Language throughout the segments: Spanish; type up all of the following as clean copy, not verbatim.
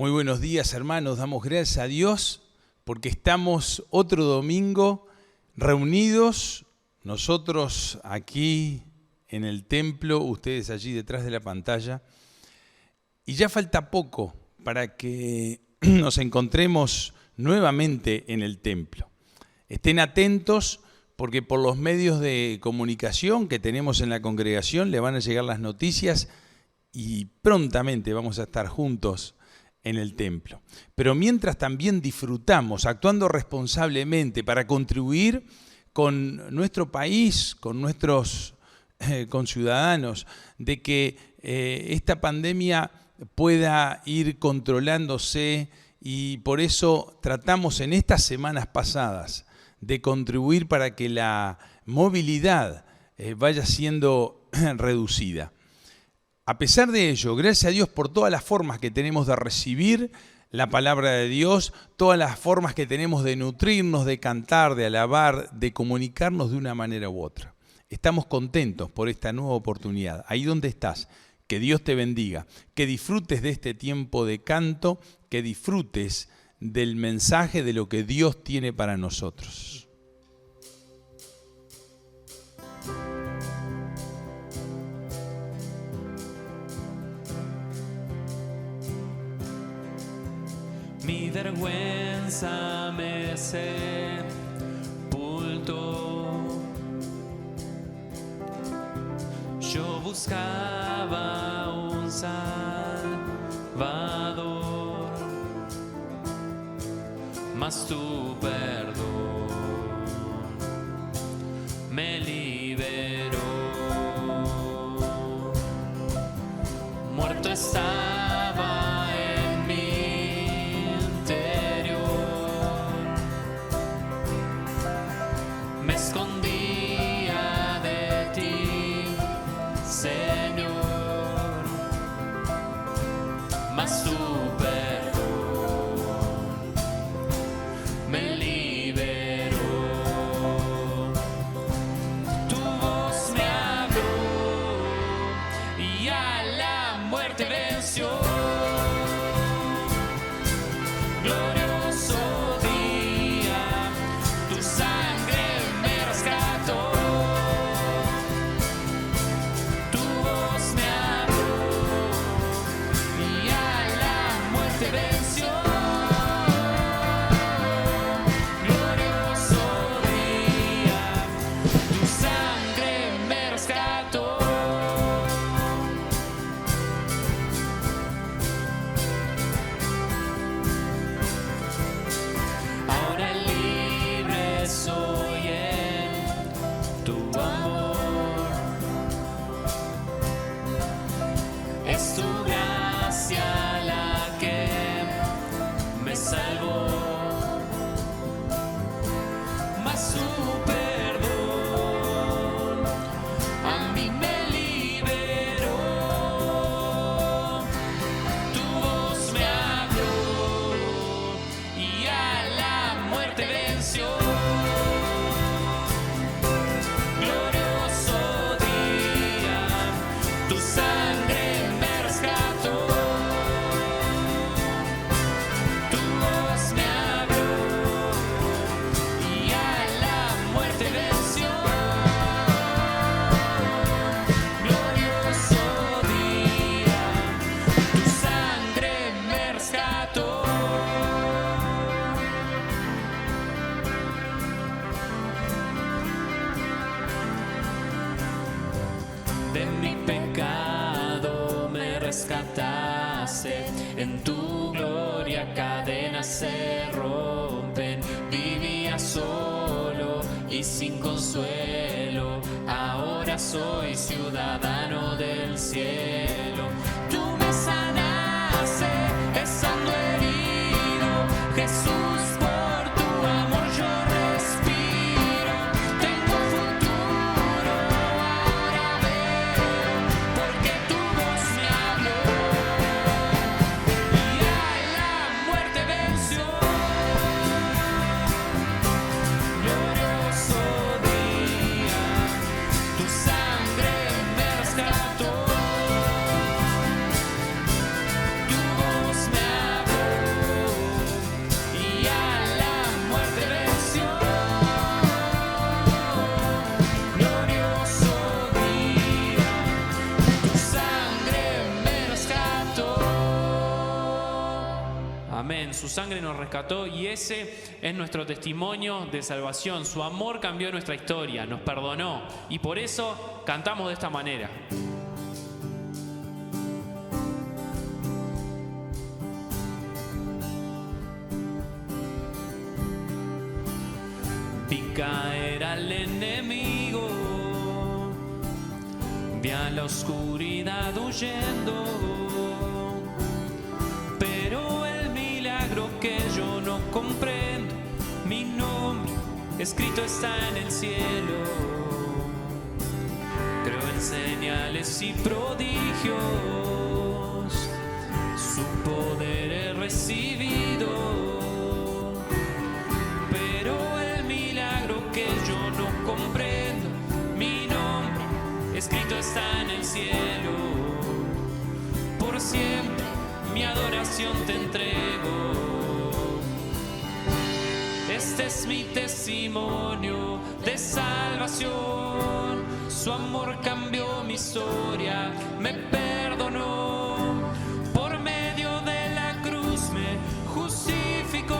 Muy buenos días, hermanos. Damos gracias a Dios porque estamos otro domingo reunidos, nosotros aquí en el templo, ustedes allí detrás de la pantalla, y ya falta poco para que nos encontremos nuevamente en el templo. Estén atentos porque por los medios de comunicación que tenemos en la congregación le van a llegar las noticias y prontamente vamos a estar juntos en el templo. Pero mientras también disfrutamos, actuando responsablemente para contribuir con nuestro país, con nuestros conciudadanos, de que esta pandemia pueda ir controlándose, y por eso tratamos en estas semanas pasadas de contribuir para que la movilidad vaya siendo reducida. A pesar de ello, gracias a Dios por todas las formas que tenemos de recibir la palabra de Dios, todas las formas que tenemos de nutrirnos, de cantar, de alabar, de comunicarnos de una manera u otra. Estamos contentos por esta nueva oportunidad. Ahí donde estás, que Dios te bendiga, que disfrutes de este tiempo de canto, que disfrutes del mensaje de lo que Dios tiene para nosotros. Mi vergüenza me sepultó. Yo buscaba un Salvador, mas tu perdón me liberó. Muerto estaba en mi interior, me escondía de ti, Señor, mas tu perdón me liberó. Tu voz me habló y a la muerte venció. Glorioso día, tu sangre me rescató. Tu voz me habló y a la muerte venció. Glorioso día, tu sangre me rescató. Ahora libre soy en tu amor. Es tu gracia la que me salvó, mas tu perdón a mí me liberó. Tu voz me habló y a la muerte venció. Glorioso día, tu sangre me rescató. Tu voz me habló y a la muerte venció. Glorioso día, tu sangre me rescató. De mi pecado me rescataste, en tu gloria cadenas se rompen. Vivía solo y sin consuelo, ahora soy ciudadano del cielo. Tú me sanaste estando herido, Jesús, por tu amor yo respiro. Tengo futuro, ahora veo, porque tu voz me habló y a la muerte venció. Glorioso día, tu sangre me rescató. Amén. Su sangre nos rescató y ese es nuestro testimonio de salvación. Su amor cambió nuestra historia, nos perdonó y por eso cantamos de esta manera. Vi caer al enemigo, vi a la oscuridad huyendo, pero el milagro que yo no comprendo, mi nombre escrito está en el cielo. Creo en señales y prodigios, su poder he recibido. Que yo no comprendo, mi nombre escrito está en el cielo. Por siempre mi adoración te entrego. Este es mi testimonio de salvación. Su amor cambió mi historia, me perdonó. Por medio de la cruz me justificó.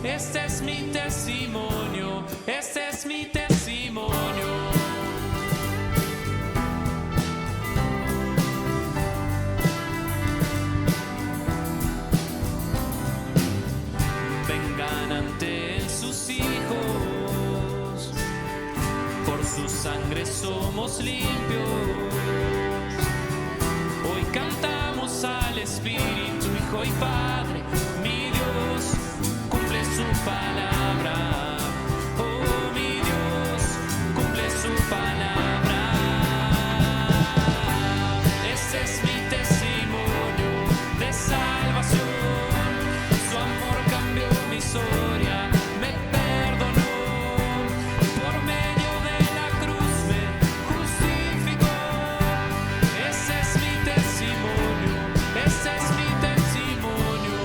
Este es mi testimonio, este es mi testimonio. Vengan ante él sus hijos, por su sangre somos limpios. Hoy cantamos al Espíritu, Hijo y Padre, mi Dios cumple su palabra. Oh, mi Dios cumple su palabra. Este es mi testimonio de salvación. Su amor cambió mi historia, me perdonó. Por medio de la cruz me justificó. Este es mi testimonio, este es mi testimonio.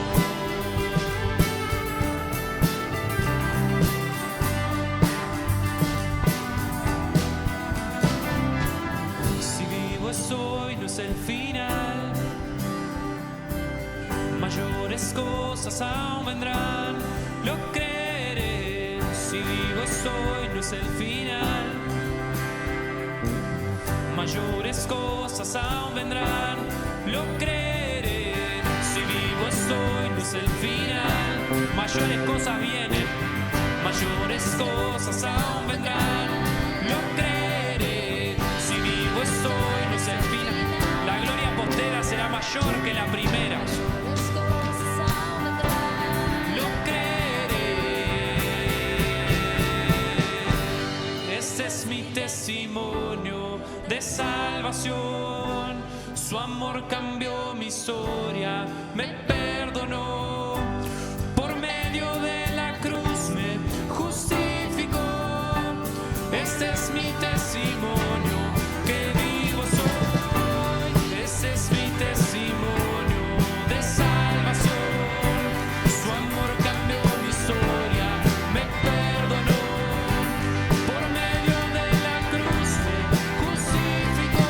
Si vivo estoy, no es el final. Mayores cosas aún vendrán, lo creeré. Si vivo estoy, no es el final. Mayores cosas aún vendrán, lo creeré. Si vivo estoy, no es el final. Mayores cosas vienen, mayores cosas aún vendrán, lo creeré. Si vivo estoy, no es el final. La gloria postera será mayor que la primera. Lo creeré. Este es mi testimonio de salvación. Su amor cambió mi historia, me perdonó. Por medio de la cruz me justificó. Este es mi testimonio, que vivo soy. Este es mi testimonio de salvación. Su amor cambió mi historia, me perdonó. Por medio de la cruz me justificó.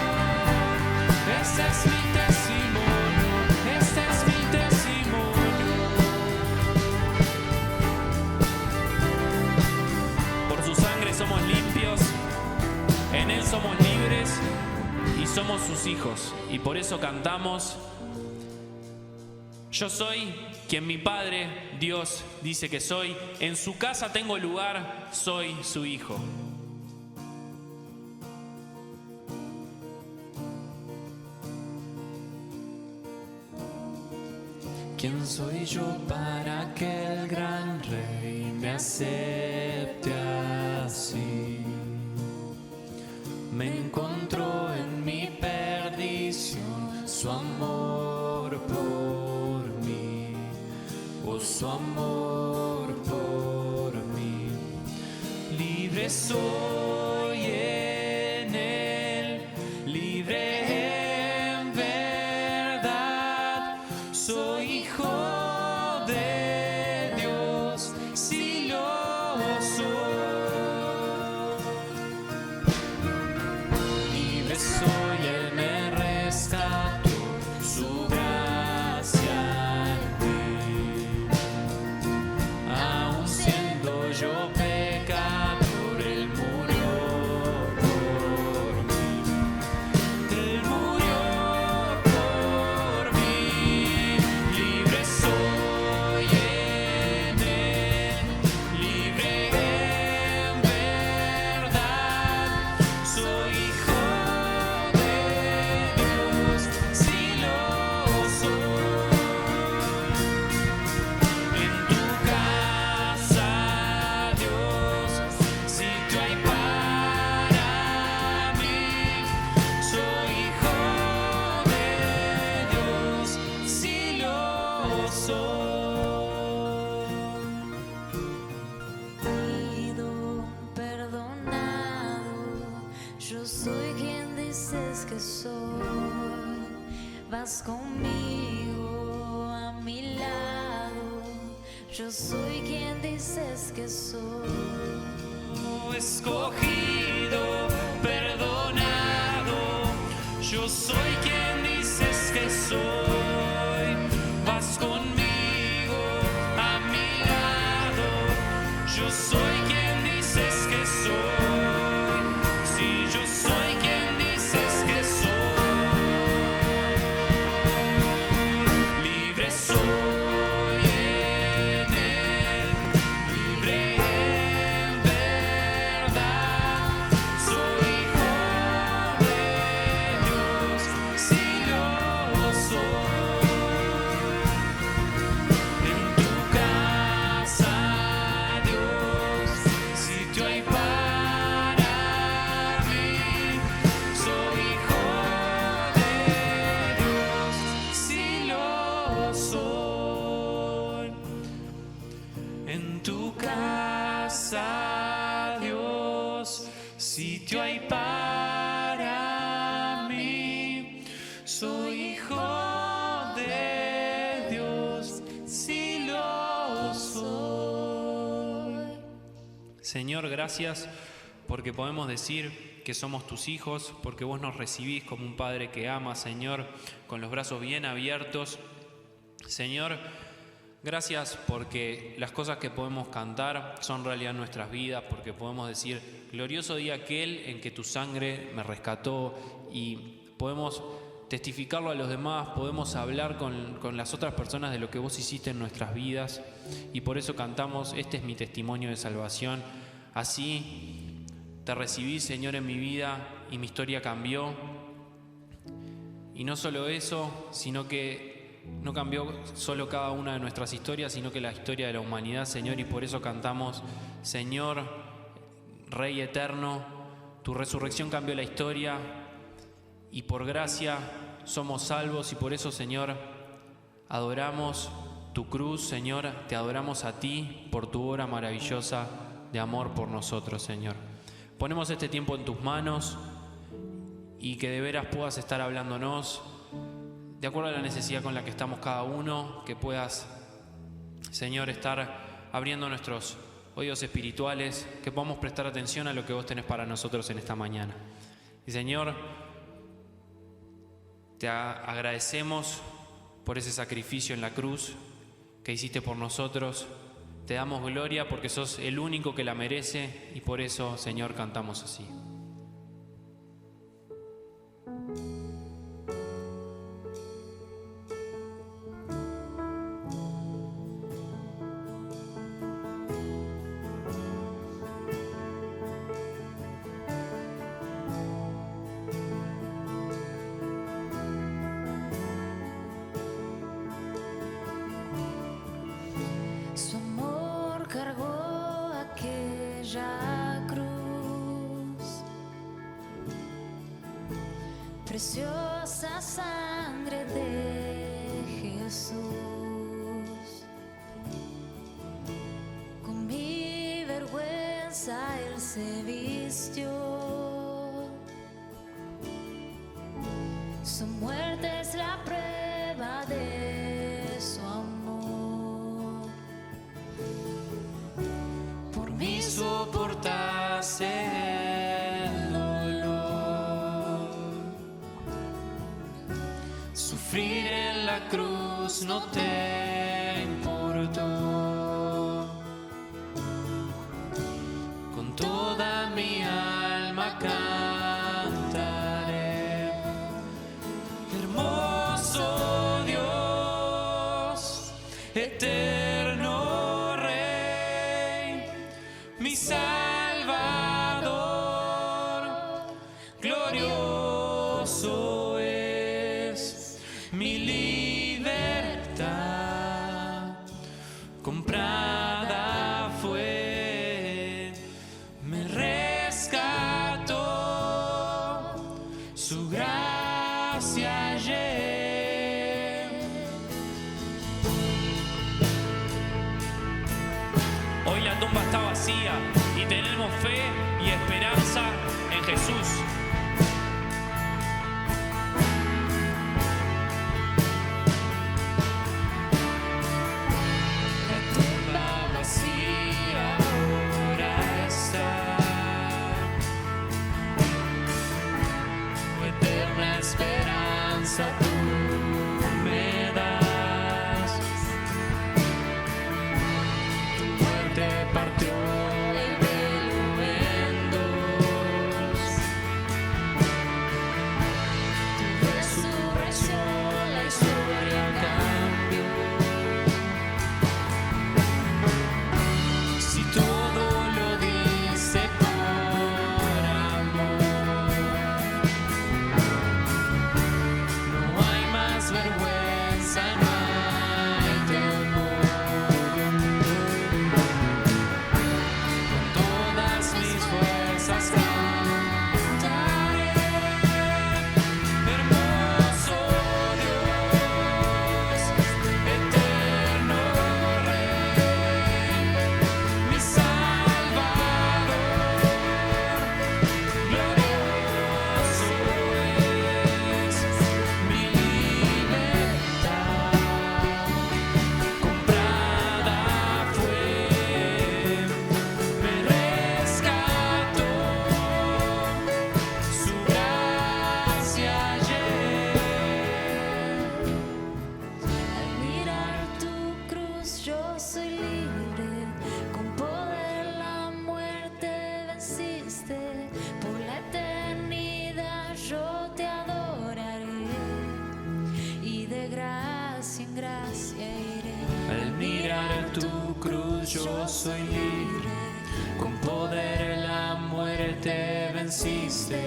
Este es mi testimonio, este es mi testimonio. Por su sangre somos limpios, en él somos libres y somos sus hijos. Y por eso cantamos: yo soy quien mi Padre, Dios, dice que soy. En su casa tengo lugar, soy su hijo. ¿Quién soy yo para que el gran rey me acepte así? Me encontró en mi perdición su amor por mí, oh, su amor por mí. Libre soy en él, libre en verdad. Soy hijo de Dios, si lo soy. Libre soy, él me rescató, su gracia en mí. soy. Perdonado, yo soy quien dices que soy. Vas conmigo a mi lado, yo soy quien dices que soy. Escogido, perdonado, yo soy quien dices que soy. Vas conmigo a mi lado, yo soy quien dices que soy. Sí, yo soy quien dices que soy. Libre soy en él, libre en verdad. Soy hijo de Dios, si lo soy. En tu casa, Dios, sitio hay para mí. Soy hijo de Dios, si lo soy. En tu casa, Dios, sitio hay para mí. Soy hijo de Dios, si lo soy. Señor, gracias porque podemos decir que somos tus hijos, porque vos nos recibís como un padre que ama, Señor, con los brazos bien abiertos. Señor, gracias porque las cosas que podemos cantar son realidad en nuestras vidas, porque podemos decir, glorioso día aquel en que tu sangre me rescató, y podemos testificarlo a los demás, podemos hablar con las otras personas de lo que vos hiciste en nuestras vidas, y por eso cantamos, este es mi testimonio de salvación. Así te recibí, Señor, en mi vida y mi historia cambió. Y no solo eso, sino que no cambió solo cada una de nuestras historias, sino que la historia de la humanidad, Señor, y por eso cantamos, Señor, Rey eterno, tu resurrección cambió la historia y por gracia somos salvos, y por eso, Señor, adoramos tu cruz, Señor, te adoramos a ti por tu obra maravillosa de amor por nosotros, Señor. Ponemos este tiempo en tus manos y que de veras puedas estar hablándonos de acuerdo a la necesidad con la que estamos cada uno, que puedas, Señor, estar abriendo nuestros oídos espirituales, que podamos prestar atención a lo que vos tenés para nosotros en esta mañana. Y Señor, te agradecemos por ese sacrificio en la cruz que hiciste por nosotros. Te damos gloria porque sos el único que la merece, y por eso, Señor, cantamos así. Su amor cargó aquella cruz, preciosa sangre de Jesús. Con mi vergüenza Él se vistió, su muerte es la prueba de su amor. Por mí Soportaste el dolor, sufrir en la cruz no te importó. Con toda mi alma cantaré, hermoso Dios, eterno Rey, mi Salvador, glorioso es mi libertad, comprada fue, me rescató, su gracia hallé. tenemos fe y esperanza en Jesús. La tumba vacía ahora está, tu eterna esperanza tú me das. Tu muerte partió el velo en dos, tu resurrección la historia cambió. Si todo lo diste por amor, no hay más vergüenza, no hay temor. Con todas mis fuerzas cantaré, hermoso Dios, eterno Rey, mi Salvador, glorioso es mi libertad, comprada fue, me rescató, su gracia hallé. Al mirar tu cruz yo soy libre, con poder la muerte venciste, por la eternidad yo te adoraré, y de gracia en gracia iré. Al mirar tu cruz yo soy libre, con poder la muerte venciste,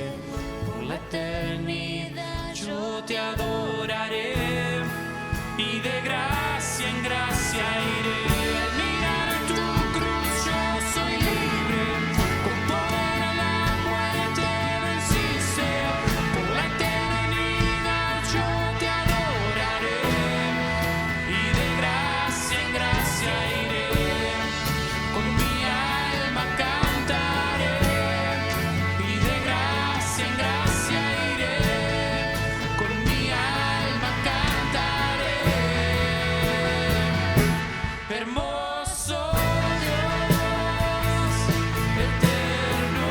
por la eternidad yo te adoraré, y de gracia en gracia iré. Al mirar tu cruz yo soy libre, con poder la muerte venciste, por la eternidad yo te adoraré, y de gracia en gracia iré, con mi alma cantaré, y de gracia en gracia iré, con mi alma cantaré. Hermoso Dios, eterno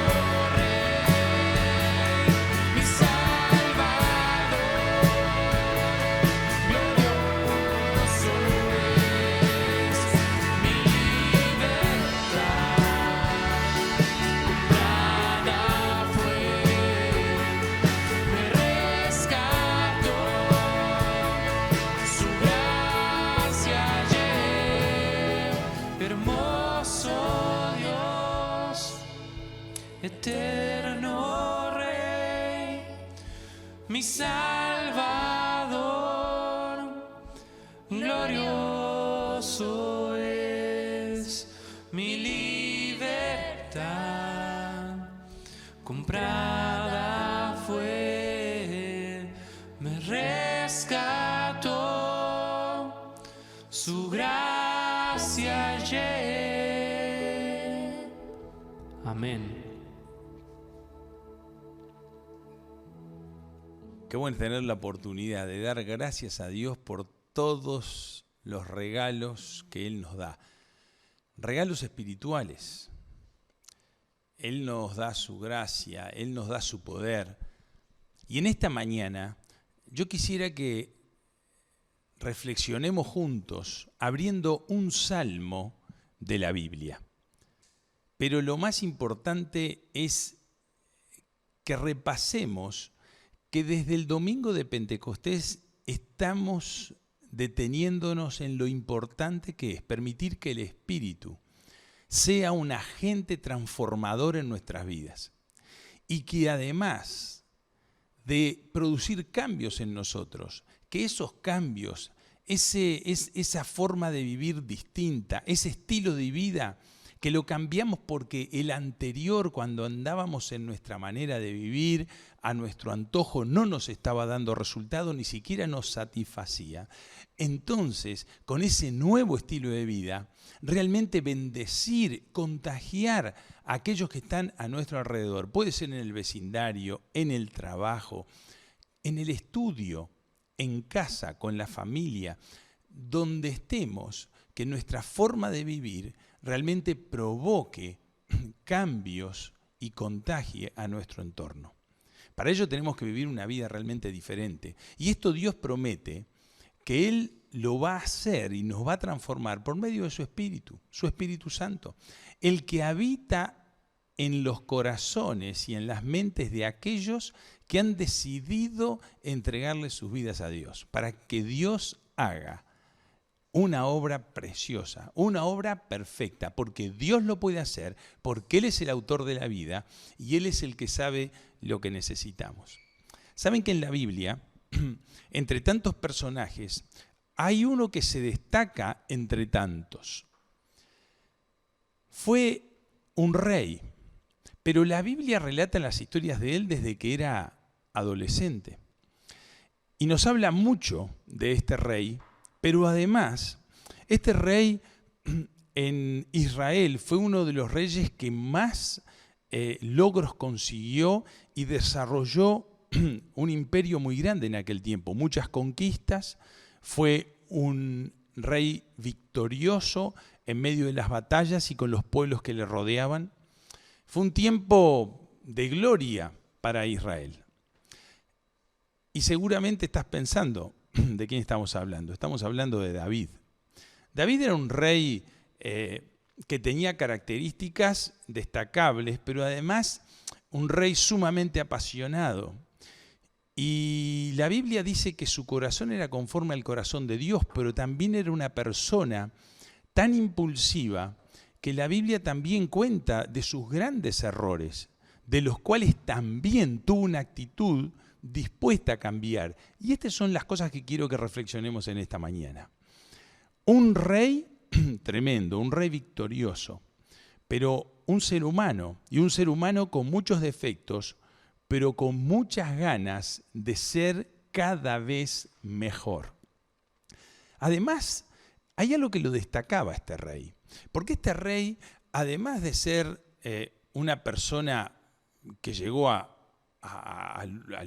Rey, mi Salvador, glorioso es mi libertad, comprada fue, me rescató, su gracia hallé. Hermoso Dios, eterno Rey, mi Salvador, glorioso es mi libertad, comprada fue, me rescató, su gracia hallé. Amén. Qué bueno tener la oportunidad de dar gracias a Dios por todos los regalos que Él nos da. Regalos espirituales. Él nos da su gracia, Él nos da su poder. Y en esta mañana yo quisiera que reflexionemos juntos abriendo un salmo de la Biblia. Pero lo más importante es que repasemos que desde el domingo de Pentecostés estamos deteniéndonos en lo importante que es permitir que el Espíritu sea un agente transformador en nuestras vidas y que además de producir cambios en nosotros, que esos cambios, esa forma de vivir distinta, ese estilo de vida que lo cambiamos porque el anterior, cuando andábamos en nuestra manera de vivir, a nuestro antojo, no nos estaba dando resultado, ni siquiera nos satisfacía. Entonces, con ese nuevo estilo de vida, realmente bendecir, contagiar a aquellos que están a nuestro alrededor. Puede ser en el vecindario, en el trabajo, en el estudio, en casa, con la familia, donde estemos, que nuestra forma de vivir realmente provoque cambios y contagie a nuestro entorno. Para ello tenemos que vivir una vida realmente diferente. Y esto Dios promete que Él lo va a hacer y nos va a transformar por medio de su Espíritu Santo, el que habita en los corazones y en las mentes de aquellos que han decidido entregarle sus vidas a Dios, para que Dios haga una obra preciosa, una obra perfecta, porque Dios lo puede hacer, porque Él es el autor de la vida y Él es el que sabe lo que necesitamos. ¿Saben que en la Biblia, entre tantos personajes, hay uno que se destaca entre tantos? Fue un rey, pero la Biblia relata las historias de él desde que era adolescente. Y nos habla mucho de este rey, pero además, este rey en Israel fue uno de los reyes que más logros consiguió y desarrolló un imperio muy grande en aquel tiempo, muchas conquistas, fue un rey victorioso en medio de las batallas y con los pueblos que le rodeaban. Fue un tiempo de gloria para Israel. Y seguramente estás pensando, ¿de quién estamos hablando? Estamos hablando de David. David era un rey que tenía características destacables, pero además un rey sumamente apasionado. Y la Biblia dice que su corazón era conforme al corazón de Dios, pero también era una persona tan impulsiva que la Biblia también cuenta de sus grandes errores, de los cuales también tuvo una actitud dispuesta a cambiar. Y estas son las cosas que quiero que reflexionemos en esta mañana. Un rey tremendo, un rey victorioso, pero un ser humano, y un ser humano con muchos defectos, pero con muchas ganas de ser cada vez mejor. Además, hay algo que lo destacaba a este rey, porque este rey, además de ser una persona que llegó a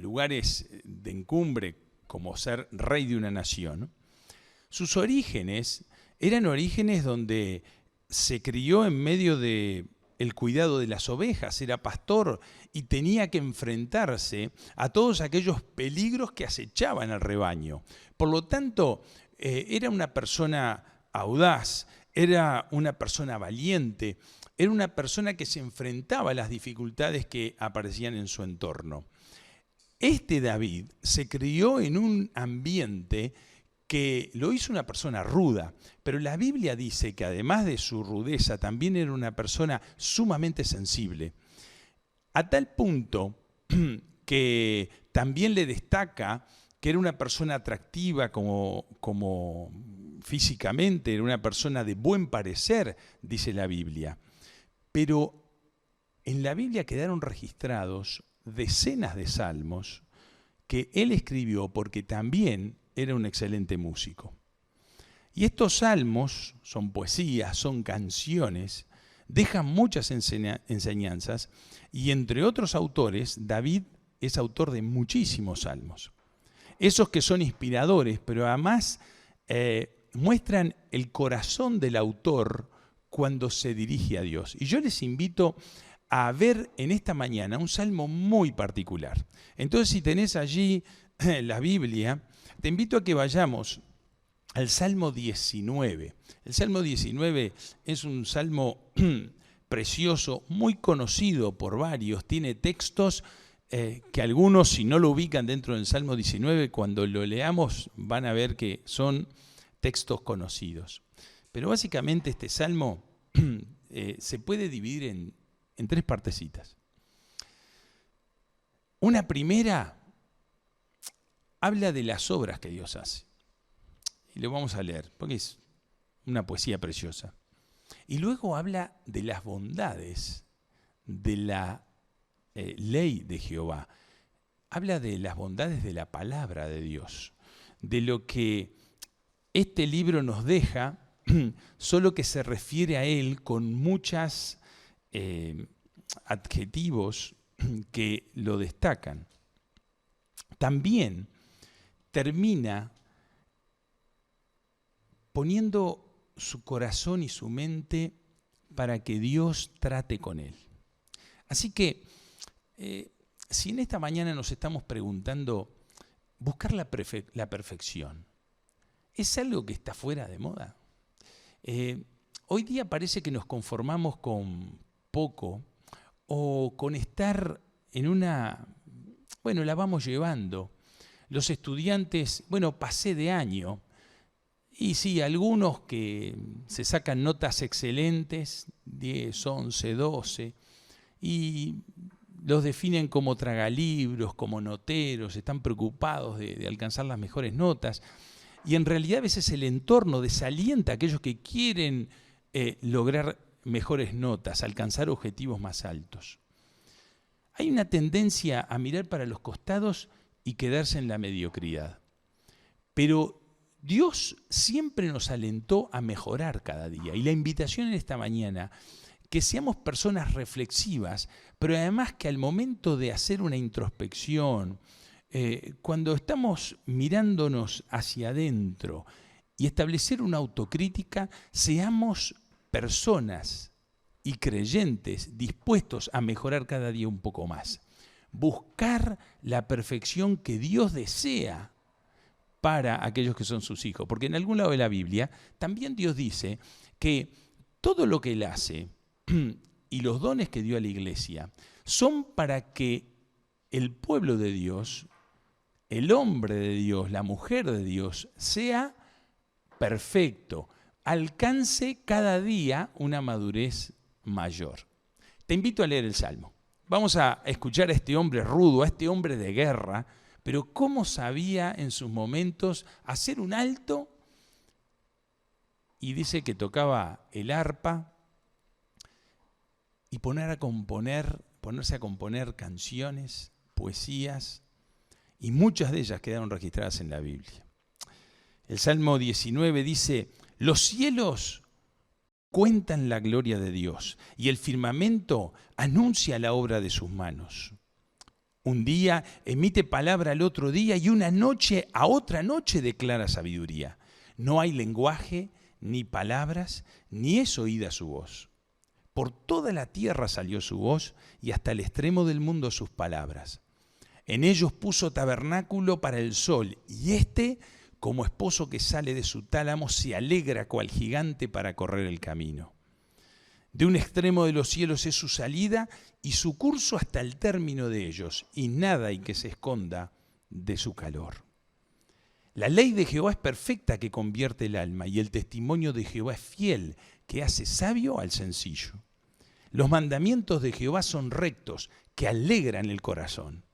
lugares de encumbre como ser rey de una nación, sus orígenes eran orígenes donde se crió en medio de el cuidado de las ovejas, era pastor y tenía que enfrentarse a todos aquellos peligros que acechaban al rebaño. Por lo tanto, era una persona audaz, era una persona valiente, era una persona que se enfrentaba a las dificultades que aparecían en su entorno. Este David se crió en un ambiente que lo hizo una persona ruda, pero la Biblia dice que además de su rudeza también era una persona sumamente sensible, a tal punto que también le destaca que era una persona atractiva como físicamente, era una persona de buen parecer, dice la Biblia. Pero en la Biblia quedaron registrados decenas de salmos que él escribió porque también era un excelente músico. Y estos salmos son poesías, son canciones, dejan muchas enseñanzas y entre otros autores, David es autor de muchísimos salmos. Esos que son inspiradores, pero además muestran el corazón del autor cuando se dirige a Dios. Y yo les invito a ver en esta mañana un salmo muy particular. Entonces, si tenés allí la Biblia, te invito a que vayamos al Salmo 19. El Salmo 19 es un salmo precioso, muy conocido por varios. Tiene textos que algunos, si no lo ubican dentro del Salmo 19, cuando lo leamos van a ver que son textos conocidos. Pero básicamente este salmo se puede dividir en tres partecitas. Una primera habla de las obras que Dios hace. Y lo vamos a leer, porque es una poesía preciosa. Y luego habla de las bondades de la ley de Jehová. Habla de las bondades de la palabra de Dios, de lo que este libro nos deja, solo que se refiere a él con muchos adjetivos que lo destacan. También termina poniendo su corazón y su mente para que Dios trate con él. Así que, si en esta mañana nos estamos preguntando, buscar la perfección, ¿es algo que está fuera de moda? Hoy día parece que nos conformamos con poco o con estar en una... Bueno, la vamos llevando. Los estudiantes, pasé de año. Y sí, algunos que se sacan notas excelentes, 10, 11, 12, y los definen como tragalibros, como noteros, están preocupados de alcanzar las mejores notas. Y en realidad a veces el entorno desalienta a aquellos que quieren lograr mejores notas, alcanzar objetivos más altos. Hay una tendencia a mirar para los costados y quedarse en la mediocridad. Pero Dios siempre nos alentó a mejorar cada día. Y la invitación en esta mañana, que seamos personas reflexivas, pero además que al momento de hacer una introspección, cuando estamos mirándonos hacia adentro y establecer una autocrítica, seamos personas y creyentes dispuestos a mejorar cada día un poco más. Buscar la perfección que Dios desea para aquellos que son sus hijos. Porque en algún lado de la Biblia también Dios dice que todo lo que Él hace y los dones que dio a la iglesia son para que el pueblo de Dios, el hombre de Dios, la mujer de Dios, sea perfecto, alcance cada día una madurez mayor. Te invito a leer el Salmo. Vamos a escuchar a este hombre rudo, a este hombre de guerra, pero cómo sabía en sus momentos hacer un alto, y dice que tocaba el arpa y ponerse a componer canciones, poesías, y muchas de ellas quedaron registradas en la Biblia. El Salmo 19 dice: los cielos cuentan la gloria de Dios y el firmamento anuncia la obra de sus manos. Un día emite palabra al otro día y una noche a otra noche declara sabiduría. No hay lenguaje, ni palabras, ni es oída su voz. Por toda la tierra salió su voz y hasta el extremo del mundo sus palabras. En ellos puso tabernáculo para el sol y éste, como esposo que sale de su tálamo, se alegra cual gigante para correr el camino. De un extremo de los cielos es su salida y su curso hasta el término de ellos, y nada hay que se esconda de su calor. La ley de Jehová es perfecta, que convierte el alma, y el testimonio de Jehová es fiel, que hace sabio al sencillo. Los mandamientos de Jehová son rectos, que alegran el corazón.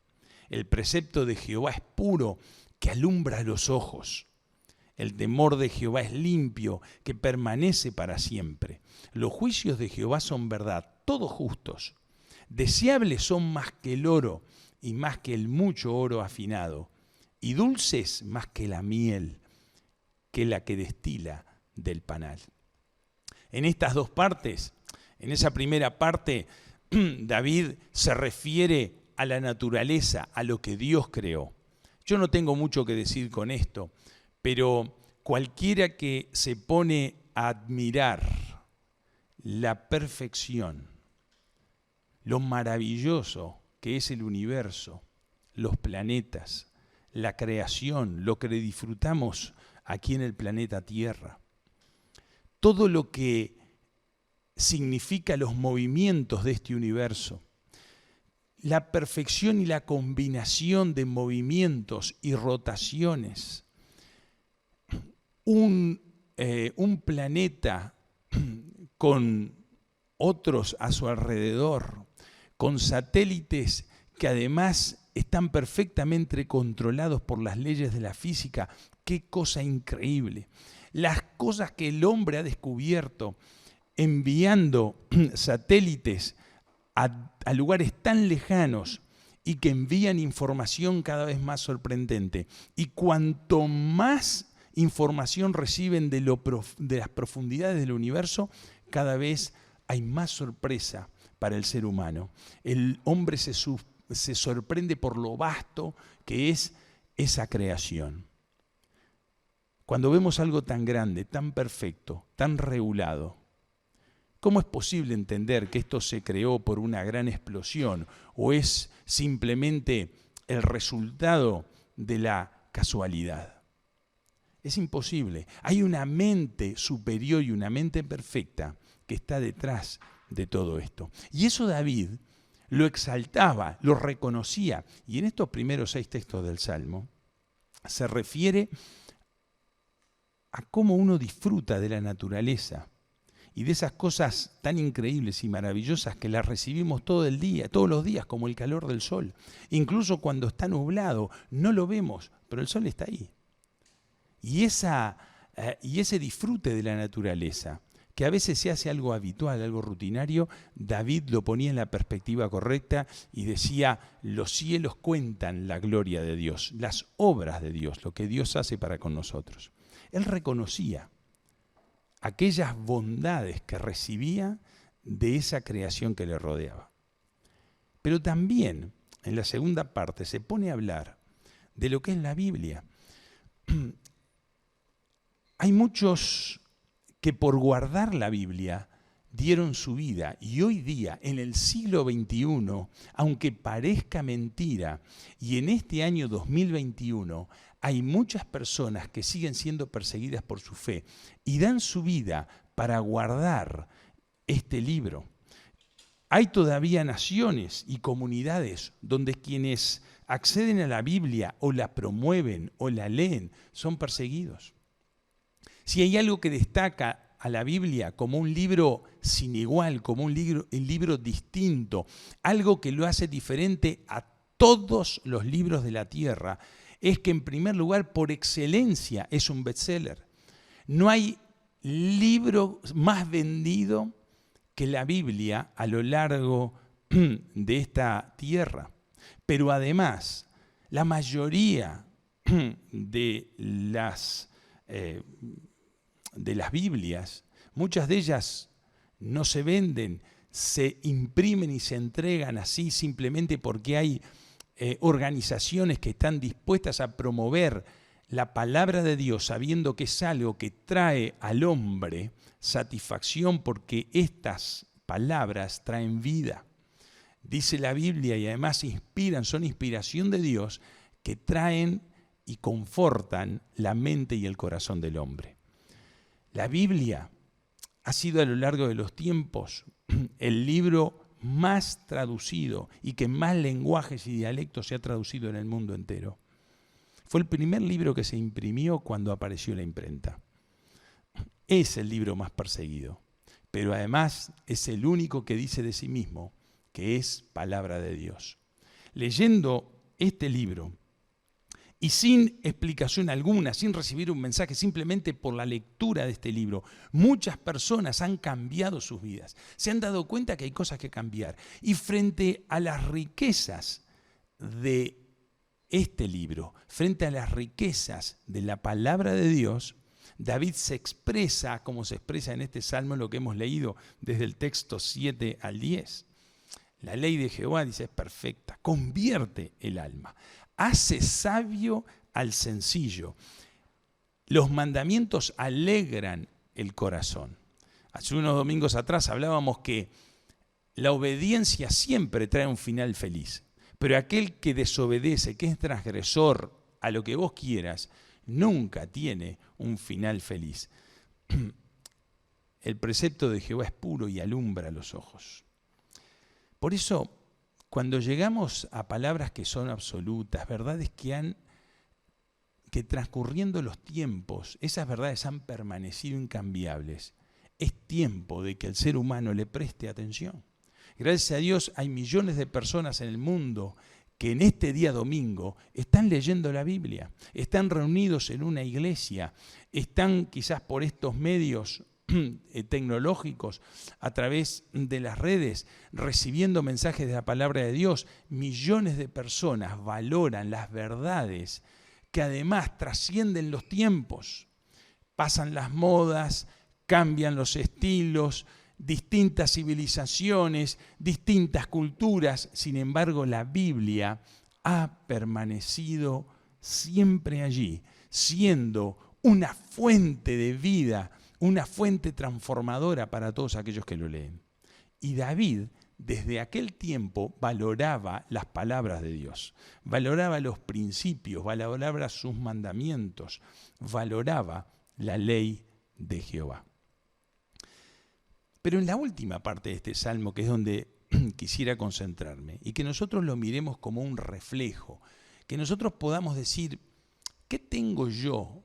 El precepto de Jehová es puro, que alumbra los ojos. El temor de Jehová es limpio, que permanece para siempre. Los juicios de Jehová son verdad, todos justos. Deseables son más que el oro y más que el mucho oro afinado, y dulces más que la miel, que la que destila del panal. En estas dos partes, en esa primera parte, David se refiere a la naturaleza, a lo que Dios creó. Yo no tengo mucho que decir con esto, pero cualquiera que se pone a admirar la perfección, lo maravilloso que es el universo, los planetas, la creación, lo que disfrutamos aquí en el planeta Tierra, todo lo que significa los movimientos de este universo, la perfección y la combinación de movimientos y rotaciones, un planeta con otros a su alrededor, con satélites que además están perfectamente controlados por las leyes de la física. ¡Qué cosa increíble! Las cosas que el hombre ha descubierto enviando satélites a lugares tan lejanos y que envían información cada vez más sorprendente. Y cuanto más información reciben de las profundidades del universo, cada vez hay más sorpresa para el ser humano. El hombre se sorprende por lo vasto que es esa creación. Cuando vemos algo tan grande, tan perfecto, tan regulado, ¿cómo es posible entender que esto se creó por una gran explosión o es simplemente el resultado de la casualidad? Es imposible. Hay una mente superior y una mente perfecta que está detrás de todo esto. Y eso David lo exaltaba, lo reconocía. Y en estos primeros 6 textos del Salmo se refiere a cómo uno disfruta de la naturaleza y de esas cosas tan increíbles y maravillosas que las recibimos todo el día, todos los días, como el calor del sol. Incluso cuando está nublado, no lo vemos, pero el sol está ahí. Y ese disfrute de la naturaleza, que a veces se hace algo habitual, algo rutinario, David lo ponía en la perspectiva correcta y decía, los cielos cuentan la gloria de Dios, las obras de Dios, lo que Dios hace para con nosotros. Él reconocía aquellas bondades que recibía de esa creación que le rodeaba. Pero también, en la segunda parte, se pone a hablar de lo que es la Biblia. Hay muchos que por guardar la Biblia dieron su vida y hoy día, en el siglo XXI, aunque parezca mentira, y en este año 2021, hay muchas personas que siguen siendo perseguidas por su fe y dan su vida para guardar este libro. Hay todavía naciones y comunidades donde quienes acceden a la Biblia o la promueven o la leen son perseguidos. Si hay algo que destaca a la Biblia como un libro sin igual, como un libro distinto, algo que lo hace diferente a todos los libros de la tierra, es que en primer lugar, por excelencia, es un bestseller. No hay libro más vendido que la Biblia a lo largo de esta tierra. Pero además, la mayoría de las Biblias, muchas de ellas no se venden, se imprimen y se entregan así simplemente porque hay organizaciones que están dispuestas a promover la palabra de Dios sabiendo que es algo que trae al hombre satisfacción porque estas palabras traen vida. Dice la Biblia y además son inspiración de Dios que traen y confortan la mente y el corazón del hombre. La Biblia ha sido a lo largo de los tiempos el libro más traducido y que en más lenguajes y dialectos se ha traducido en el mundo entero. Fue el primer libro que se imprimió cuando apareció la imprenta. Es el libro más perseguido, pero además es el único que dice de sí mismo que es palabra de Dios. Leyendo este libro, y sin explicación alguna, sin recibir un mensaje, simplemente por la lectura de este libro, muchas personas han cambiado sus vidas. Se han dado cuenta que hay cosas que cambiar. Y frente a las riquezas de este libro, frente a las riquezas de la palabra de Dios, David se expresa, como se expresa en este salmo, lo que hemos leído desde el texto 7 al 10. La ley de Jehová, dice, es perfecta, convierte el alma. Hace sabio al sencillo. Los mandamientos alegran el corazón. Hace unos domingos atrás hablábamos que la obediencia siempre trae un final feliz, pero aquel que desobedece, que es transgresor a lo que vos quieras, nunca tiene un final feliz. El precepto de Jehová es puro y alumbra los ojos. Por eso, cuando llegamos a palabras que son absolutas, verdades que transcurriendo los tiempos, esas verdades han permanecido incambiables, es tiempo de que el ser humano le preste atención. Gracias a Dios hay millones de personas en el mundo que en este día domingo están leyendo la Biblia, están reunidos en una iglesia, están quizás por estos medios tecnológicos, a través de las redes, recibiendo mensajes de la palabra de Dios, millones de personas valoran las verdades que además trascienden los tiempos. Pasan las modas, cambian los estilos, distintas civilizaciones, distintas culturas. Sin embargo, la Biblia ha permanecido siempre allí, siendo una fuente de vida, una fuente transformadora para todos aquellos que lo leen. Y David, desde aquel tiempo, valoraba las palabras de Dios, valoraba los principios, valoraba sus mandamientos, valoraba la ley de Jehová. Pero en la última parte de este salmo, que es donde quisiera concentrarme, y que nosotros lo miremos como un reflejo, que nosotros podamos decir, ¿qué tengo yo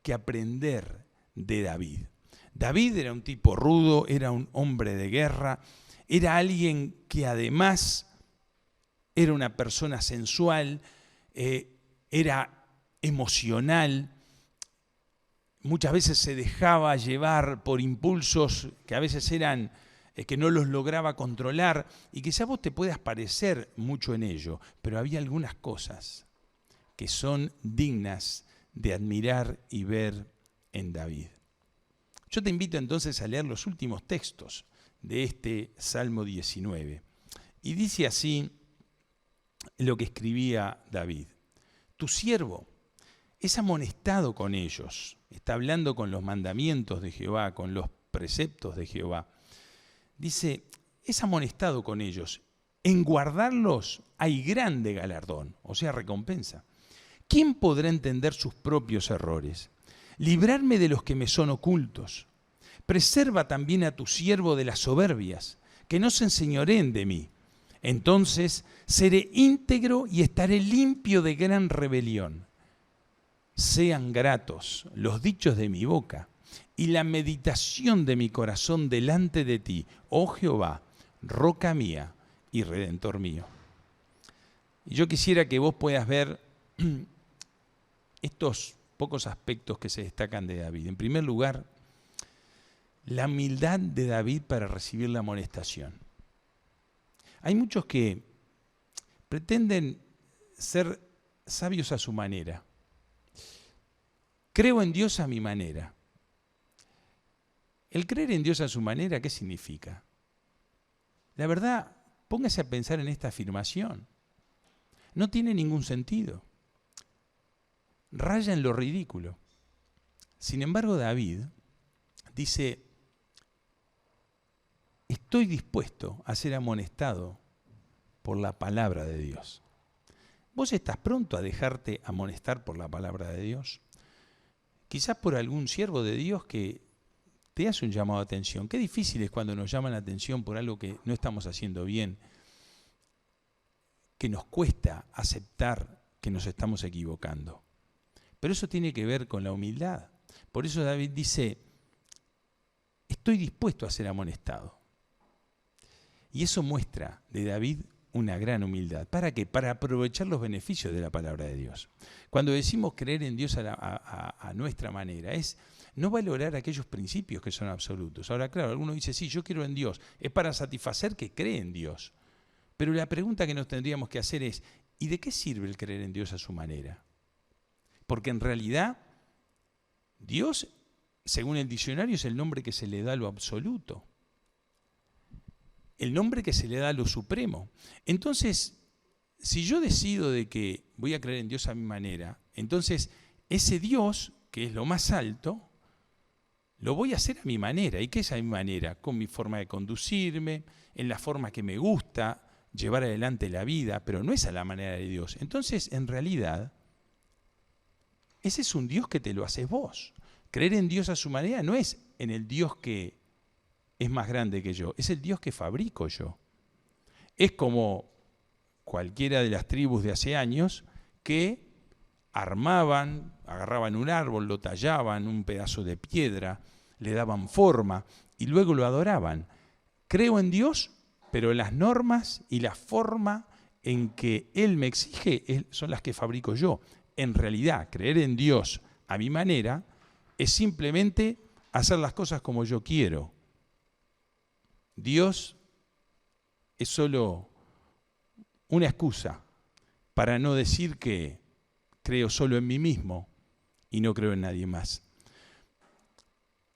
que aprender de David? David era un tipo rudo, era un hombre de guerra, era alguien que además era una persona sensual, era emocional, muchas veces se dejaba llevar por impulsos que a veces eran que no los lograba controlar, y quizás vos te puedas parecer mucho en ello, pero había algunas cosas que son dignas de admirar y ver en David. Yo te invito entonces a leer los últimos textos de este Salmo 19. Y dice así lo que escribía David. Tu siervo es amonestado con ellos. Está hablando con los mandamientos de Jehová, con los preceptos de Jehová. Dice, es amonestado con ellos. En guardarlos hay grande galardón, o sea, recompensa. ¿Quién podrá entender sus propios errores? Librarme de los que me son ocultos. Preserva también a tu siervo de las soberbias, que no se enseñoreen de mí. Entonces seré íntegro y estaré limpio de gran rebelión. Sean gratos los dichos de mi boca y la meditación de mi corazón delante de ti, oh Jehová, roca mía y redentor mío. Y yo quisiera que vos puedas ver estos pocos aspectos que se destacan de David. En primer lugar, la humildad de David para recibir la amonestación. Hay muchos que pretenden ser sabios a su manera. Creo en Dios a mi manera. El creer en Dios a su manera, ¿qué significa? La verdad, póngase a pensar en esta afirmación. No tiene ningún sentido. Raya en lo ridículo. Sin embargo, David dice, estoy dispuesto a ser amonestado por la palabra de Dios. ¿Vos estás pronto a dejarte amonestar por la palabra de Dios? Quizás por algún siervo de Dios que te hace un llamado de atención. Qué difícil es cuando nos llaman la atención por algo que no estamos haciendo bien, que nos cuesta aceptar que nos estamos equivocando. Pero eso tiene que ver con la humildad. Por eso David dice, estoy dispuesto a ser amonestado. Y eso muestra de David una gran humildad. ¿Para qué? Para aprovechar los beneficios de la palabra de Dios. Cuando decimos creer en Dios a nuestra manera, es no valorar aquellos principios que son absolutos. Ahora, claro, alguno dice, sí, yo quiero en Dios. Es para satisfacer que cree en Dios. Pero la pregunta que nos tendríamos que hacer es, ¿y de qué sirve el creer en Dios a su manera? Porque en realidad, Dios, según el diccionario, es el nombre que se le da a lo absoluto. El nombre que se le da a lo supremo. Entonces, si yo decido de que voy a creer en Dios a mi manera, entonces ese Dios, que es lo más alto, lo voy a hacer a mi manera. ¿Y qué es a mi manera? Con mi forma de conducirme, en la forma que me gusta llevar adelante la vida, pero no es a la manera de Dios. Entonces, en realidad, ese es un Dios que te lo haces vos. Creer en Dios a su manera no es en el Dios que es más grande que yo, es el Dios que fabrico yo. Es como cualquiera de las tribus de hace años que armaban, agarraban un árbol, lo tallaban, un pedazo de piedra, le daban forma y luego lo adoraban. Creo en Dios, pero las normas y la forma en que Él me exige son las que fabrico yo. En realidad, creer en Dios a mi manera es simplemente hacer las cosas como yo quiero. Dios es solo una excusa para no decir que creo solo en mí mismo y no creo en nadie más.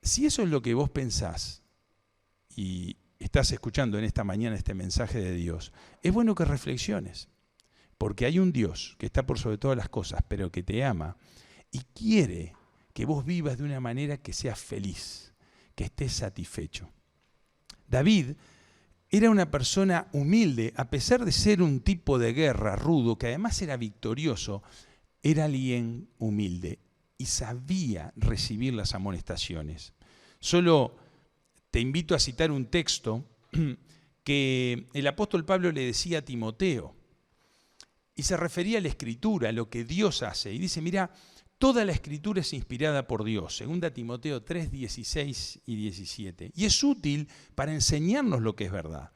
Si eso es lo que vos pensás y estás escuchando en esta mañana este mensaje de Dios, es bueno que reflexiones, porque hay un Dios que está por sobre todas las cosas, pero que te ama y quiere que vos vivas de una manera que seas feliz, que estés satisfecho. David era una persona humilde, a pesar de ser un tipo de guerra rudo, que además era victorioso, era alguien humilde y sabía recibir las amonestaciones. Solo te invito a citar un texto que el apóstol Pablo le decía a Timoteo, y se refería a la Escritura, a lo que Dios hace, y dice, mira, toda la Escritura es inspirada por Dios, 2 Timoteo 3, 16 y 17, y es útil para enseñarnos lo que es verdad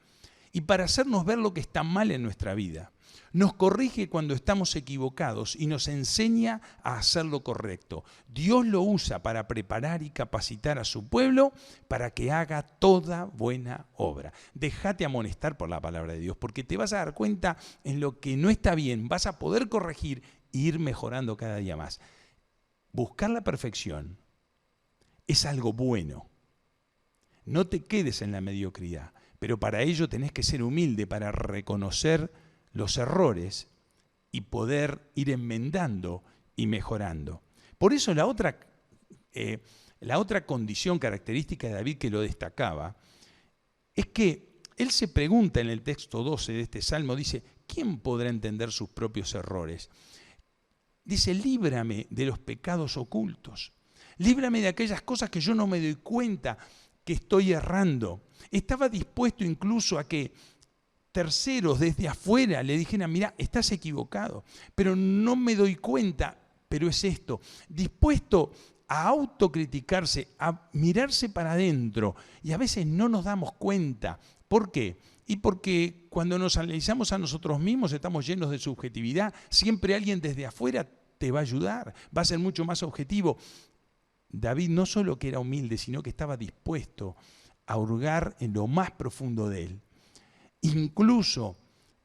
y para hacernos ver lo que está mal en nuestra vida. Nos corrige cuando estamos equivocados y nos enseña a hacer lo correcto. Dios lo usa para preparar y capacitar a su pueblo para que haga toda buena obra. Déjate amonestar por la palabra de Dios, porque te vas a dar cuenta en lo que no está bien, vas a poder corregir e ir mejorando cada día más. Buscar la perfección es algo bueno. No te quedes en la mediocridad, pero para ello tenés que ser humilde, para reconocer los errores y poder ir enmendando y mejorando. Por eso la otra condición característica de David que lo destacaba es que él se pregunta en el texto 12 de este salmo, dice, ¿quién podrá entender sus propios errores? Dice, líbrame de los pecados ocultos, líbrame de aquellas cosas que yo no me doy cuenta que estoy errando. Estaba dispuesto incluso a que terceros desde afuera le dijeran, mira, estás equivocado, pero no me doy cuenta, pero es esto. Dispuesto a autocriticarse, a mirarse para adentro, y a veces no nos damos cuenta. ¿Por qué? Y porque cuando nos analizamos a nosotros mismos estamos llenos de subjetividad. Siempre alguien desde afuera te va a ayudar, va a ser mucho más objetivo. David no solo que era humilde, sino que estaba dispuesto a hurgar en lo más profundo de él. Incluso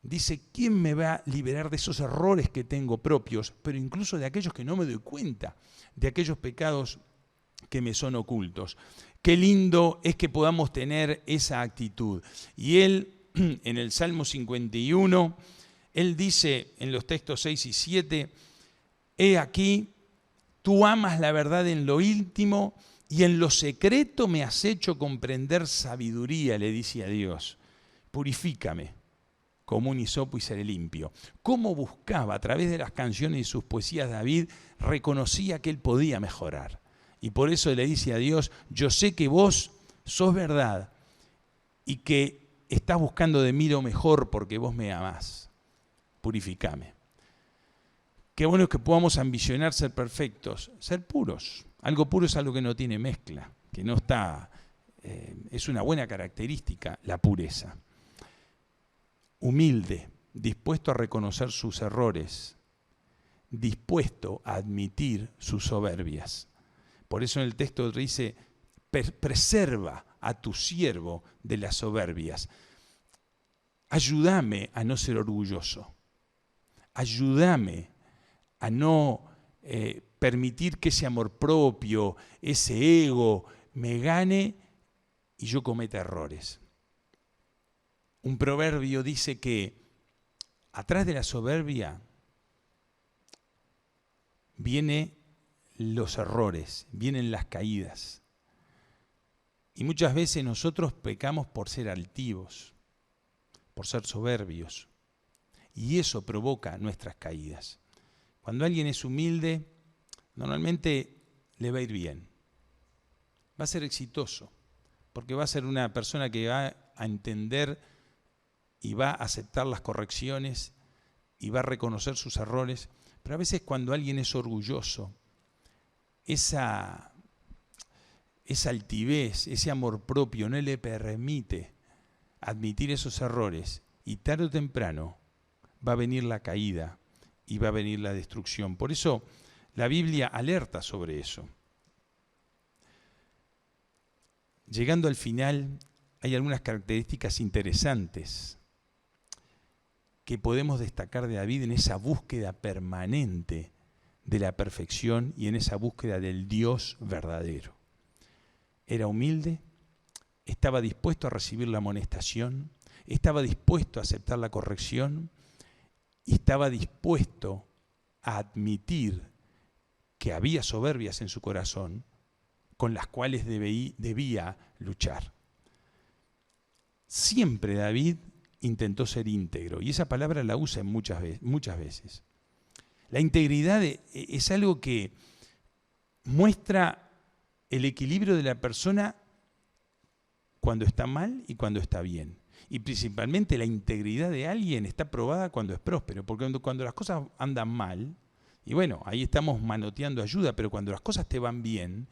dice, ¿quién me va a liberar de esos errores que tengo propios? Pero incluso de aquellos que no me doy cuenta, de aquellos pecados que me son ocultos. Qué lindo es que podamos tener esa actitud. Y él, en el Salmo 51, él dice en los textos 6 y 7, he aquí, tú amas la verdad en lo íntimo y en lo secreto me has hecho comprender sabiduría, le dice a Dios. Purifícame como un hisopo y seré limpio. ¿Cómo buscaba a través de las canciones y sus poesías David? Reconocía que él podía mejorar. Y por eso le dice a Dios, yo sé que vos sos verdad y que estás buscando de mí lo mejor porque vos me amás. Purificame. Qué bueno es que podamos ambicionar ser perfectos, ser puros. Algo puro es algo que no tiene mezcla, que no está, es una buena característica, la pureza. Humilde, dispuesto a reconocer sus errores, dispuesto a admitir sus soberbias. Por eso en el texto dice, preserva a tu siervo de las soberbias. Ayúdame a no ser orgulloso. Ayúdame a no permitir que ese amor propio, ese ego, me gane y yo cometa errores. Un proverbio dice que atrás de la soberbia vienen los errores, vienen las caídas. Y muchas veces nosotros pecamos por ser altivos, por ser soberbios. Y eso provoca nuestras caídas. Cuando alguien es humilde, normalmente le va a ir bien. Va a ser exitoso, porque va a ser una persona que va a entender y va a aceptar las correcciones y va a reconocer sus errores. Pero a veces cuando alguien es orgulloso, esa altivez, ese amor propio no le permite admitir esos errores y tarde o temprano va a venir la caída y va a venir la destrucción. Por eso la Biblia alerta sobre eso. llegando al final, hay algunas características interesantes que podemos destacar de David en esa búsqueda permanente de la perfección y en esa búsqueda del Dios verdadero. Era humilde, estaba dispuesto a recibir la amonestación, estaba dispuesto a aceptar la corrección y estaba dispuesto a admitir que había soberbias en su corazón con las cuales debía luchar. Siempre David intentó ser íntegro, y esa palabra la usa muchas veces. La integridad es algo que muestra el equilibrio de la persona cuando está mal y cuando está bien. Y principalmente la integridad de alguien está probada cuando es próspero, porque cuando las cosas andan mal, y bueno, ahí estamos manoteando ayuda, pero cuando las cosas te van bien,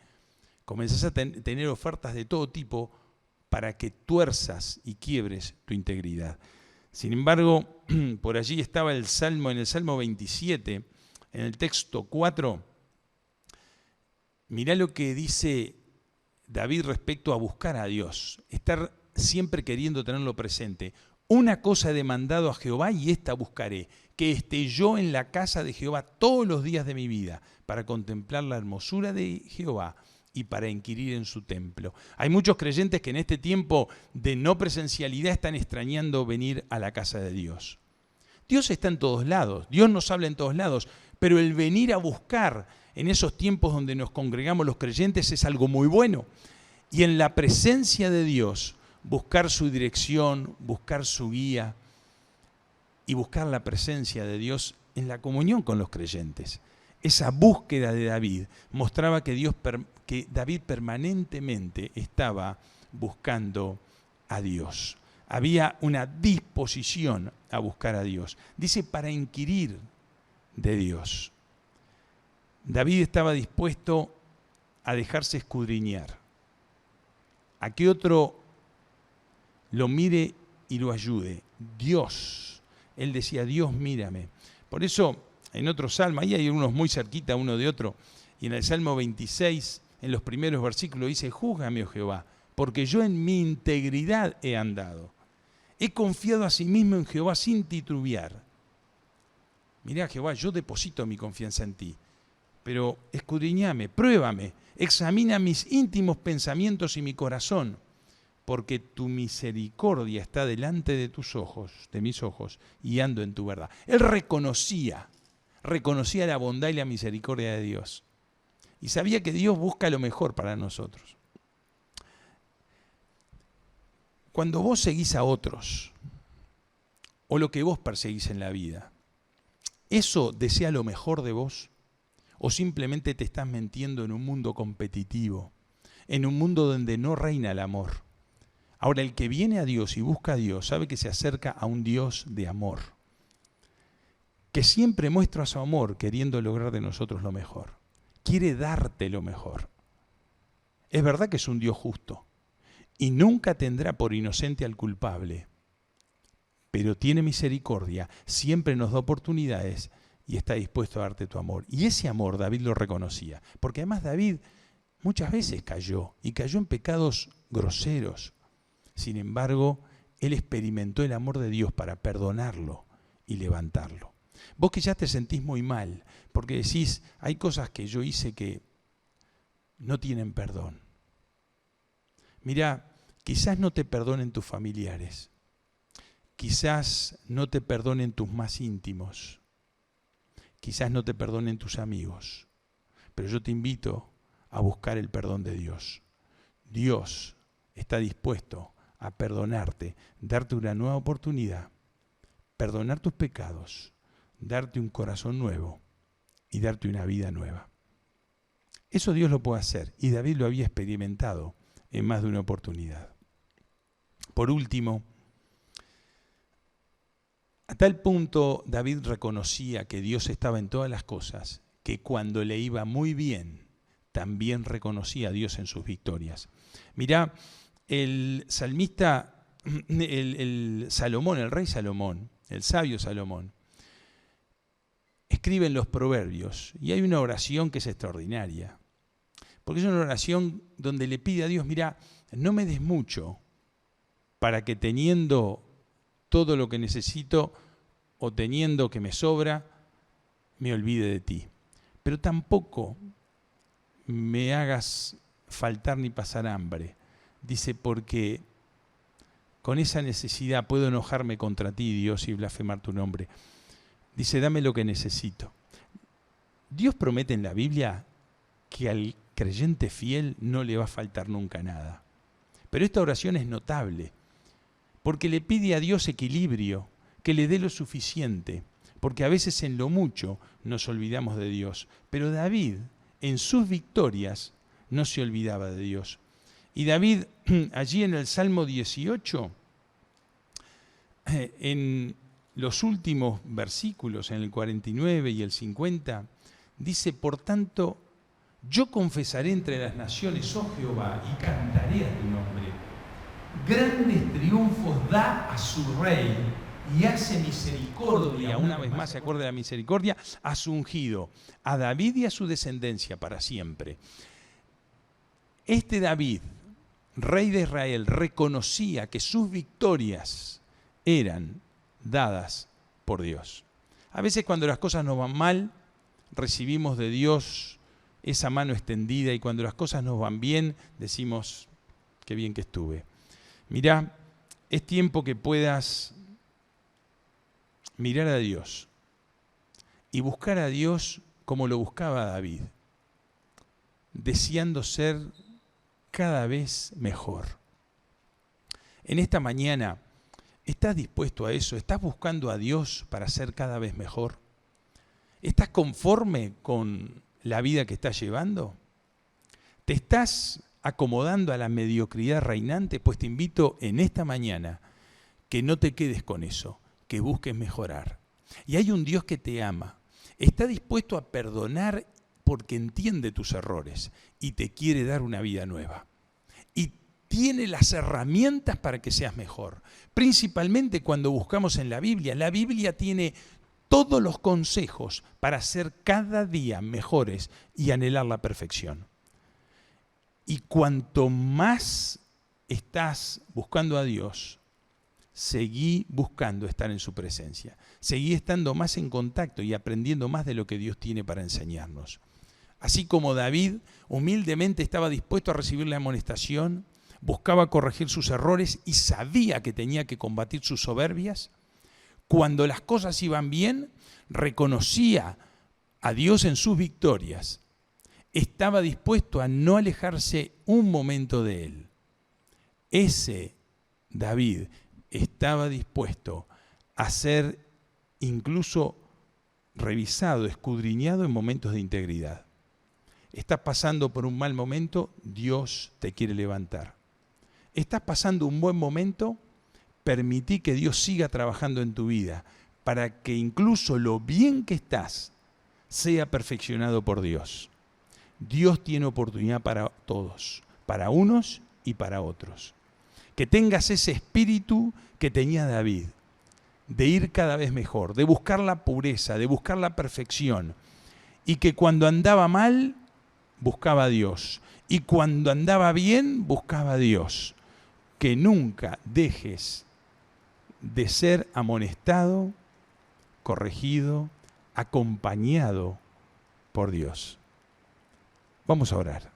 comenzás a tener ofertas de todo tipo para que tuerzas y quiebres tu integridad. Sin embargo, por allí estaba el Salmo, en el Salmo 27, en el texto 4, mirá lo que dice David respecto a buscar a Dios, estar siempre queriendo tenerlo presente. Una cosa he demandado a Jehová y esta buscaré, que esté yo en la casa de Jehová todos los días de mi vida, para contemplar la hermosura de Jehová y para inquirir en su templo. Hay muchos creyentes que en este tiempo de no presencialidad están extrañando venir a la casa de Dios. Dios está en todos lados, Dios nos habla en todos lados, pero el venir a buscar en esos tiempos donde nos congregamos los creyentes es algo muy bueno. Y en la presencia de Dios, buscar su dirección, buscar su guía y buscar la presencia de Dios en la comunión con los creyentes. Esa búsqueda de David mostraba que David permanentemente estaba buscando a Dios. Había una disposición a buscar a Dios. Dice, para inquirir de Dios. David estaba dispuesto a dejarse escudriñar, a que otro lo mire y lo ayude. Dios. Él decía, Dios, mírame. Por eso, en otro salmo, ahí hay unos muy cerquita uno de otro, y en el Salmo 26, en los primeros versículos, dice, júzgame, oh Jehová, porque yo en mi integridad he andado. He confiado a sí mismo en Jehová sin titubear. Mirá, Jehová, yo deposito mi confianza en ti, pero escudriñame, pruébame, examina mis íntimos pensamientos y mi corazón, porque tu misericordia está delante de tus ojos, de mis ojos, y ando en tu verdad. Él reconocía la bondad y la misericordia de Dios. Y sabía que Dios busca lo mejor para nosotros. Cuando vos seguís a otros, o lo que vos perseguís en la vida, ¿eso desea lo mejor de vos? ¿O simplemente te estás mintiendo en un mundo competitivo, en un mundo donde no reina el amor? Ahora, el que viene a Dios y busca a Dios sabe que se acerca a un Dios de amor, que siempre muestra su amor queriendo lograr de nosotros lo mejor. Quiere darte lo mejor. Es verdad que es un Dios justo y nunca tendrá por inocente al culpable, pero tiene misericordia, siempre nos da oportunidades y está dispuesto a darte tu amor. Y ese amor David lo reconocía, porque además David muchas veces cayó en pecados groseros. Sin embargo, él experimentó el amor de Dios para perdonarlo y levantarlo. Vos que ya te sentís muy mal, porque decís, hay cosas que yo hice que no tienen perdón. Mirá, quizás no te perdonen tus familiares, quizás no te perdonen tus más íntimos, quizás no te perdonen tus amigos, pero yo te invito a buscar el perdón de Dios. Dios está dispuesto a perdonarte, darte una nueva oportunidad, perdonar tus pecados, darte un corazón nuevo y darte una vida nueva. Eso Dios lo puede hacer y David lo había experimentado en más de una oportunidad. Por último, a tal punto David reconocía que Dios estaba en todas las cosas, que cuando le iba muy bien, también reconocía a Dios en sus victorias. Mirá, el salmista, el Salomón, el rey Salomón, el sabio Salomón, escribe en los Proverbios, y hay una oración que es extraordinaria, porque es una oración donde le pide a Dios, mirá, no me des mucho para que teniendo todo lo que necesito o teniendo que me sobra, me olvide de ti. Pero tampoco me hagas faltar ni pasar hambre. Dice, porque con esa necesidad puedo enojarme contra ti, Dios, y blasfemar tu nombre. Dice, dame lo que necesito. Dios promete en la Biblia que al creyente fiel no le va a faltar nunca nada. Pero esta oración es notable, porque le pide a Dios equilibrio, que le dé lo suficiente, porque a veces en lo mucho nos olvidamos de Dios. Pero David, en sus victorias, no se olvidaba de Dios. Y David, allí en el Salmo 18, en los últimos versículos, en el 49 y el 50, dice, por tanto, yo confesaré entre las naciones, oh Jehová, y cantaré a tu nombre. Grandes triunfos da a su rey y hace misericordia. Una vez más se acuerda de la misericordia, a su ungido, a David y a su descendencia para siempre. Este David, rey de Israel, reconocía que sus victorias eran dadas por Dios. A veces cuando las cosas nos van mal, recibimos de Dios esa mano extendida, y cuando las cosas nos van bien, decimos, qué bien que estuve. Mirá, es tiempo que puedas mirar a Dios y buscar a Dios como lo buscaba David, deseando ser cada vez mejor. En esta mañana, ¿estás dispuesto a eso? ¿Estás buscando a Dios para ser cada vez mejor? ¿Estás conforme con la vida que estás llevando? ¿Te estás acomodando a la mediocridad reinante? Pues te invito en esta mañana que no te quedes con eso, que busques mejorar. Y hay un Dios que te ama, está dispuesto a perdonar porque entiende tus errores y te quiere dar una vida nueva. Y tiene las herramientas para que seas mejor. Principalmente cuando buscamos en la Biblia tiene todos los consejos para ser cada día mejores y anhelar la perfección. Y cuanto más estás buscando a Dios, seguí buscando estar en su presencia. Seguí estando más en contacto y aprendiendo más de lo que Dios tiene para enseñarnos. Así como David humildemente estaba dispuesto a recibir la amonestación, buscaba corregir sus errores y sabía que tenía que combatir sus soberbias, cuando las cosas iban bien, reconocía a Dios en sus victorias. Estaba dispuesto a no alejarse un momento de Él. Ese David estaba dispuesto a ser incluso revisado, escudriñado en momentos de integridad. Estás pasando por un mal momento, Dios te quiere levantar. Estás pasando un buen momento, permití que Dios siga trabajando en tu vida para que incluso lo bien que estás sea perfeccionado por Dios. Dios tiene oportunidad para todos, para unos y para otros. Que tengas ese espíritu que tenía David, de ir cada vez mejor, de buscar la pureza, de buscar la perfección, y que cuando andaba mal, buscaba a Dios, y cuando andaba bien, buscaba a Dios. Que nunca dejes de ser amonestado, corregido, acompañado por Dios. Vamos a orar.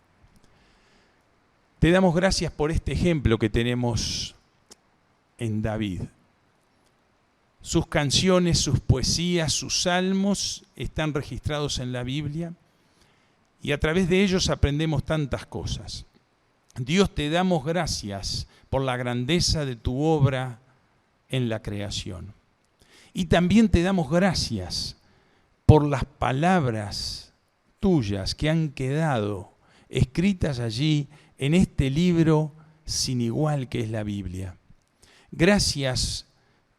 Te damos gracias por este ejemplo que tenemos en David. Sus canciones, sus poesías, sus salmos están registrados en la Biblia y a través de ellos aprendemos tantas cosas. Dios, te damos gracias por la grandeza de tu obra en la creación. Y también te damos gracias por las palabras tuyas que han quedado escritas allí en este libro sin igual que es la Biblia. Gracias,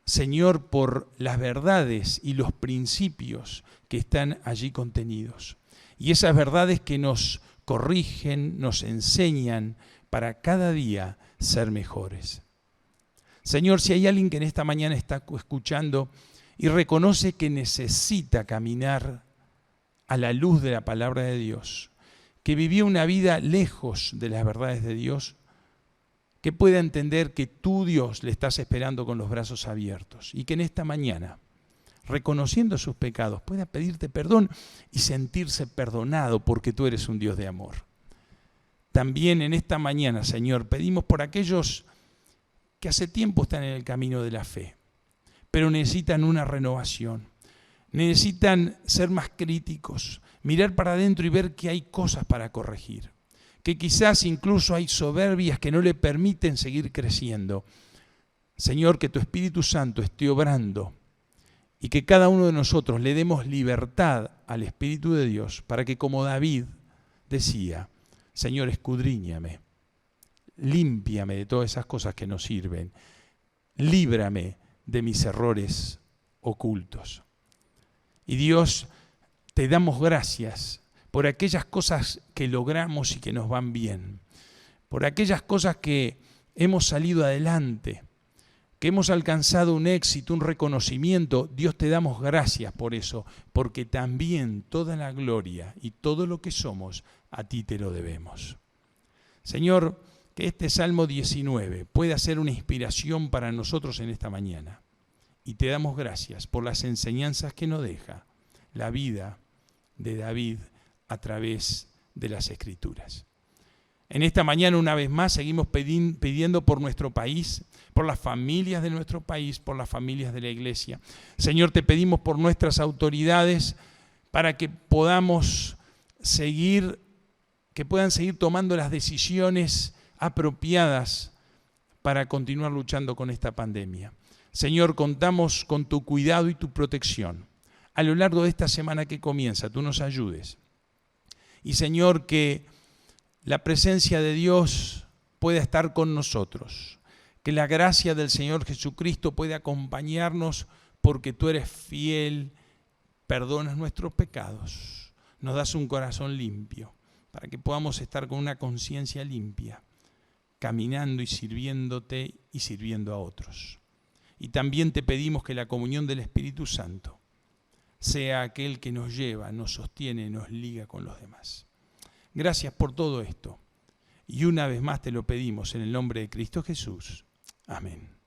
Señor, por las verdades y los principios que están allí contenidos. Y esas verdades que nos corrigen, nos enseñan para cada día ser mejores. Señor, si hay alguien que en esta mañana está escuchando y reconoce que necesita caminar a la luz de la palabra de Dios, que vivió una vida lejos de las verdades de Dios, que pueda entender que tú, Dios, le estás esperando con los brazos abiertos y que en esta mañana, reconociendo sus pecados, pueda pedirte perdón y sentirse perdonado porque tú eres un Dios de amor. También en esta mañana, Señor, pedimos por aquellos que hace tiempo están en el camino de la fe, pero necesitan una renovación, necesitan ser más críticos, mirar para adentro y ver que hay cosas para corregir, que quizás incluso hay soberbias que no le permiten seguir creciendo. Señor, que tu Espíritu Santo esté obrando y que cada uno de nosotros le demos libertad al Espíritu de Dios para que, como David decía, Señor, escudriñame, límpiame de todas esas cosas que no sirven, líbrame de mis errores ocultos. Y Dios, te damos gracias por aquellas cosas que logramos y que nos van bien, por aquellas cosas que hemos salido adelante, que hemos alcanzado un éxito, un reconocimiento. Dios, te damos gracias por eso, porque también toda la gloria y todo lo que somos, a ti te lo debemos. Señor, que este Salmo 19 pueda ser una inspiración para nosotros en esta mañana. Y te damos gracias por las enseñanzas que nos deja la vida de David a través de las Escrituras. En esta mañana, una vez más, seguimos pidiendo por nuestro país, por las familias de nuestro país, por las familias de la iglesia. Señor, te pedimos por nuestras autoridades para que podamos que puedan seguir tomando las decisiones apropiadas para continuar luchando con esta pandemia. Señor, contamos con tu cuidado y tu protección. A lo largo de esta semana que comienza, tú nos ayudes. Y Señor, que la presencia de Dios pueda estar con nosotros. Que la gracia del Señor Jesucristo pueda acompañarnos porque tú eres fiel, perdonas nuestros pecados, nos das un corazón limpio para que podamos estar con una conciencia limpia, caminando y sirviéndote y sirviendo a otros. Y también te pedimos que la comunión del Espíritu Santo sea aquel que nos lleva, nos sostiene, nos liga con los demás. Gracias por todo esto. Y una vez más te lo pedimos en el nombre de Cristo Jesús. Amén.